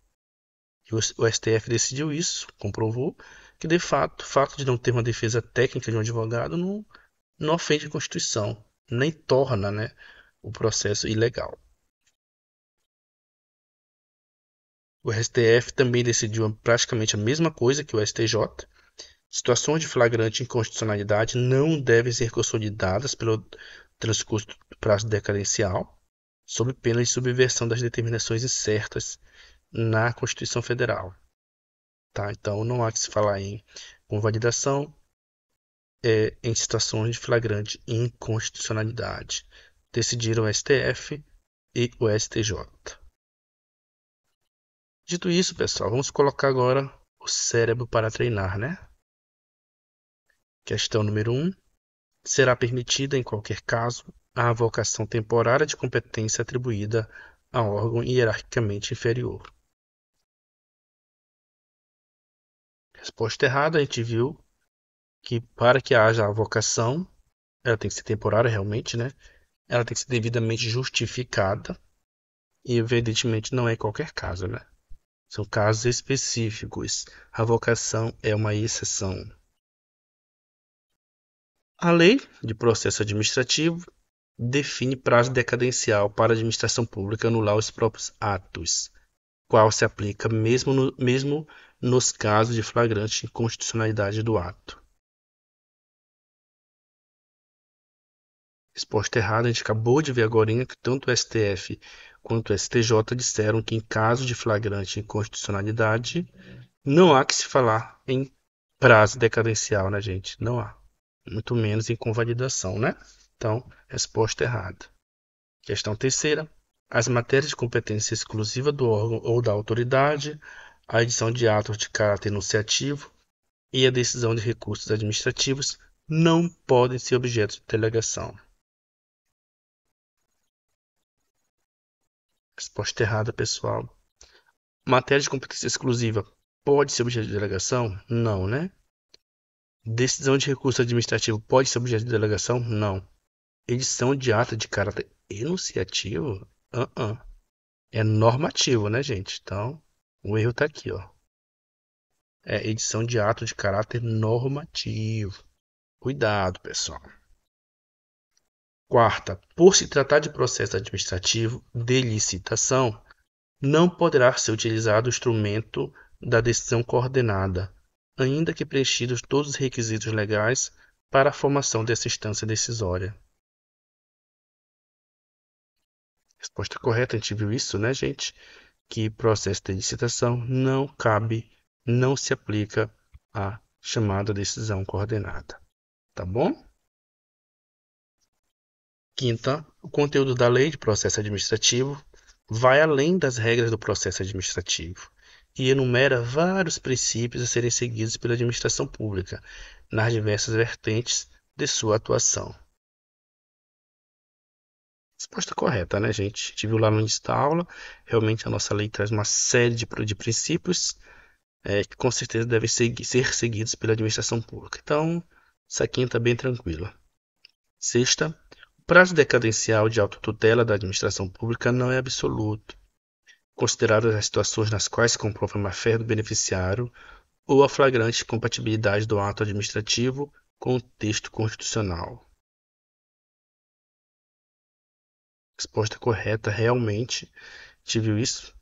E o STF decidiu isso, comprovou que, de fato, o fato de não ter uma defesa técnica de um advogado não ofende a Constituição, nem torna, né, o processo ilegal. O STF também decidiu praticamente a mesma coisa que o STJ. Situações de flagrante inconstitucionalidade não devem ser consolidadas pelo transcurso do prazo decadencial, sob pena de subversão das determinações incertas na Constituição Federal. Tá? Então, não há que se falar em convalidação em situações de flagrante inconstitucionalidade. Decidiram o STF e o STJ. Dito isso, pessoal, vamos colocar agora o cérebro para treinar, né? Questão número 1. Será permitida, em qualquer caso, a avocação temporária de competência atribuída a órgão hierarquicamente inferior. Resposta errada, a gente viu que para que haja avocação, ela tem que ser temporária realmente, né? Ela tem que ser devidamente justificada e, evidentemente, não é em qualquer caso, né? São casos específicos. A avocação é uma exceção. A Lei de Processo Administrativo define prazo decadencial para a administração pública anular os próprios atos, qual se aplica mesmo nos casos de flagrante inconstitucionalidade do ato. Resposta errada, a gente acabou de ver agora que tanto o STF quanto o STJ disseram que em caso de flagrante inconstitucionalidade não há que se falar em prazo decadencial, né, gente? Não há. Muito menos em convalidação, né? Então, resposta errada. Questão terceira. As matérias de competência exclusiva do órgão ou da autoridade, a edição de atos de caráter enunciativo e a decisão de recursos administrativos não podem ser objeto de delegação. Resposta errada, pessoal. Matéria de competência exclusiva pode ser objeto de delegação? Não, né? Decisão de recurso administrativo pode ser objeto de delegação? Não. Edição de ata de caráter enunciativo? É normativo, né, gente? Então, o erro tá aqui, ó. É edição de ato de caráter normativo. Cuidado, pessoal. Quarta, por se tratar de processo administrativo de licitação, não poderá ser utilizado o instrumento da decisão coordenada, ainda que preenchidos todos os requisitos legais para a formação dessa instância decisória. Resposta correta, a gente viu isso, né, gente? Que processo de licitação não cabe, não se aplica à chamada decisão coordenada. Tá bom? Quinta, o conteúdo da Lei de Processo Administrativo vai além das regras do processo administrativo e enumera vários princípios a serem seguidos pela administração pública nas diversas vertentes de sua atuação. Resposta correta, né, gente? A gente viu lá no início da aula, realmente a nossa lei traz uma série de princípios que com certeza devem ser seguidos pela administração pública. Então, essa quinta é bem tranquila. Sexta, o prazo decadencial de autotutela da administração pública não é absoluto, consideradas as situações nas quais se comprova a má-fé do beneficiário ou a flagrante incompatibilidade do ato administrativo com o texto constitucional. Resposta correta, realmente. A gente viu isso.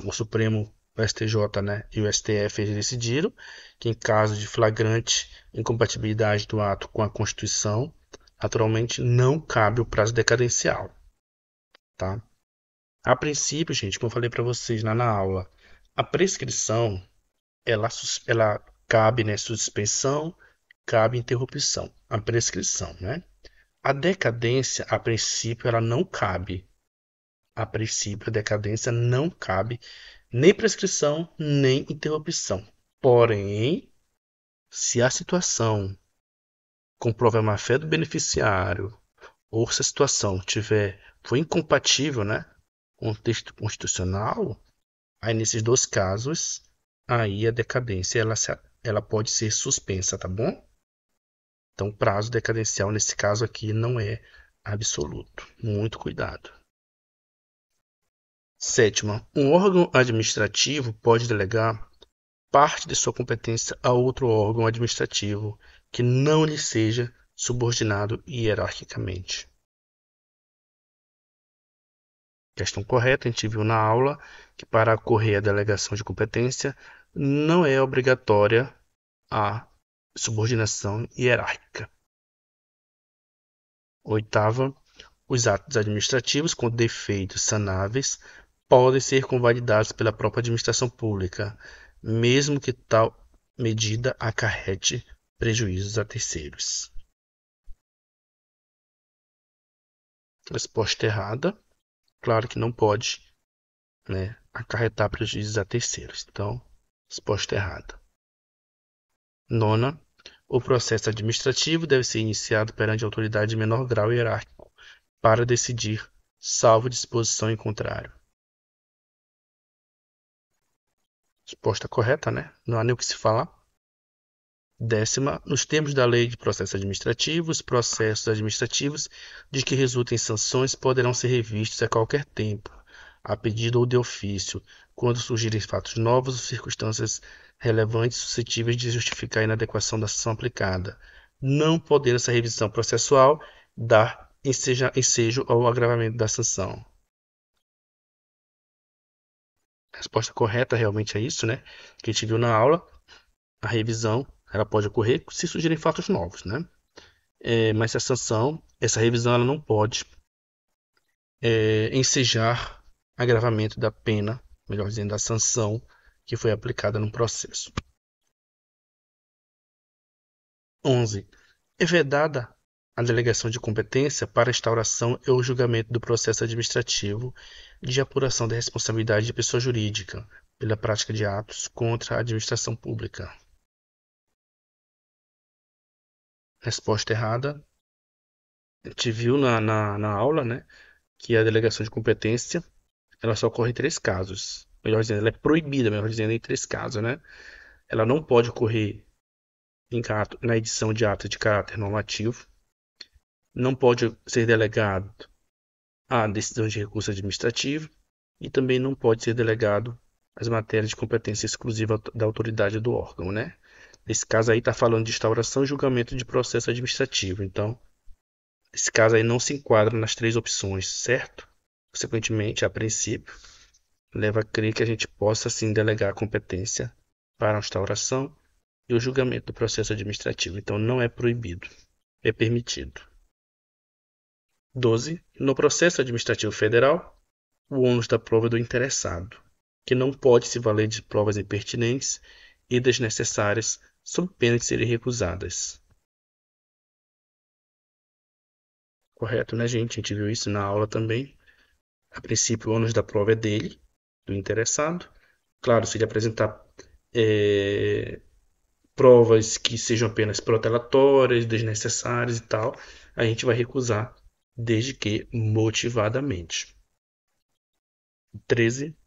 O Supremo, o STJ, né, e o STF decidiram que em caso de flagrante incompatibilidade do ato com a Constituição, naturalmente não cabe o prazo decadencial. Tá? A princípio, gente, como eu falei para vocês lá na aula, a prescrição ela cabe, né, suspensão, cabe interrupção. A prescrição, né? A decadência, a princípio, ela não cabe. A princípio, a decadência não cabe nem prescrição, nem interrupção. Porém, se a situação comprova a má-fé do beneficiário, ou se a situação for incompatível, né, com o texto constitucional, aí nesses dois casos, aí a decadência ela pode ser suspensa, tá bom? Então, o prazo decadencial nesse caso aqui não é absoluto. Muito cuidado. Sétima, um órgão administrativo pode delegar parte de sua competência a outro órgão administrativo que não lhe seja subordinado hierarquicamente. Questão correta, a gente viu na aula que para ocorrer a delegação de competência não é obrigatória a subordinação hierárquica. Oitava, os atos administrativos com defeitos sanáveis podem ser convalidados pela própria administração pública, mesmo que tal medida acarrete prejuízos a terceiros. Resposta errada. Claro que não pode, né, acarretar prejuízos a terceiros. Então, resposta errada. Nona, o processo administrativo deve ser iniciado perante a autoridade de menor grau hierárquico para decidir, salvo disposição em contrário. Resposta correta, né? Não há nem o que se falar. Décima, nos termos da Lei de Processo Administrativo, os processos administrativos de que resultem sanções poderão ser revistos a qualquer tempo, a pedido ou de ofício, quando surgirem fatos novos ou circunstâncias relevantes suscetíveis de justificar a inadequação da sanção aplicada, não podendo essa revisão processual dar ensejo ao agravamento da sanção. A resposta correta realmente é isso, né? Que a gente viu na aula. A revisão ela pode ocorrer se surgirem fatos novos, né? Mas a sanção, essa revisão, ela não pode ensejar agravamento da pena, melhor dizendo, da sanção que foi aplicada no processo. 11. É vedada a delegação de competência para a instauração e o julgamento do processo administrativo de apuração da responsabilidade de pessoa jurídica pela prática de atos contra a administração pública. Resposta errada. A gente viu na aula, né, que a delegação de competência ela só ocorre em 3 casos. Melhor dizendo, ela é proibida, melhor dizendo, em 3 casos, né? Ela não pode ocorrer na edição de atos de caráter normativo, não pode ser delegado a decisão de recurso administrativo e também não pode ser delegado as matérias de competência exclusiva da autoridade do órgão, né? Nesse caso aí está falando de instauração e julgamento de processo administrativo. Então, esse caso aí não se enquadra nas 3 opções, certo? Consequentemente, a princípio, leva a crer que a gente possa sim delegar a competência para a instauração e o julgamento do processo administrativo. Então, não é proibido, é permitido. 12. No processo administrativo federal, o ônus da prova é do interessado, que não pode se valer de provas impertinentes e desnecessárias, sob pena de serem recusadas. Correto, né, gente? A gente viu isso na aula também. A princípio, o ônus da prova é dele, do interessado. Claro, se ele apresentar provas que sejam apenas protelatórias, desnecessárias e tal, a gente vai recusar, desde que motivadamente. 13.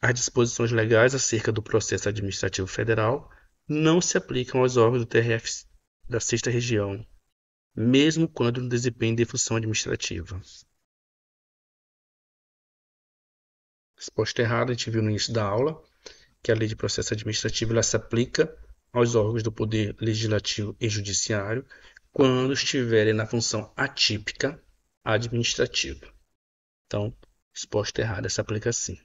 As disposições legais acerca do processo administrativo federal não se aplicam aos órgãos do TRF da 6ª Região, mesmo quando não desempenhem de função administrativa. Resposta errada, a gente viu no início da aula que a Lei de Processo Administrativo ela se aplica aos órgãos do Poder Legislativo e Judiciário quando estiverem na função atípica administrativa. Então, resposta errada, se aplica sim.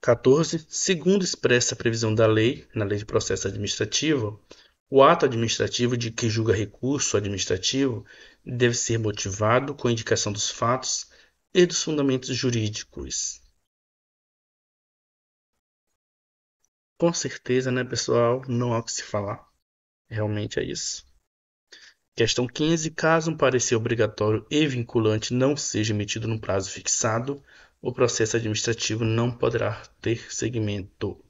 14. Segundo expressa a previsão da lei, na Lei de Processo Administrativo, o ato administrativo de que julga recurso administrativo deve ser motivado com a indicação dos fatos e dos fundamentos jurídicos. Com certeza, né, pessoal? Não há o que se falar. Realmente é isso. Questão 15. Caso um parecer obrigatório e vinculante não seja emitido no prazo fixado, o processo administrativo não poderá ter seguimento.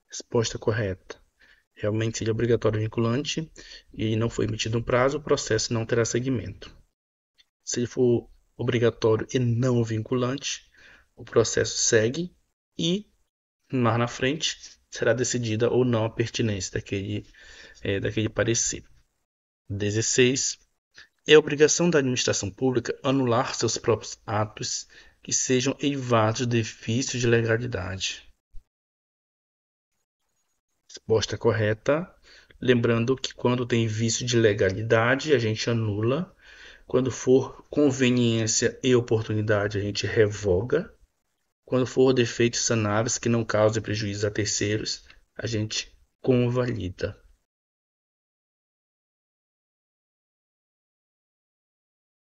Resposta correta. Realmente ele é obrigatório e vinculante e não foi emitido no prazo, o processo não terá seguimento. Se ele for obrigatório e não vinculante, o processo segue e, mais na frente, será decidida ou não a pertinência daquele parecer. 16. É obrigação da administração pública anular seus próprios atos que sejam eivados de vícios de legalidade. Resposta correta. Lembrando que quando tem vício de legalidade, a gente anula. Quando for conveniência e oportunidade, a gente revoga. Quando for defeitos sanáveis que não causem prejuízo a terceiros, a gente convalida.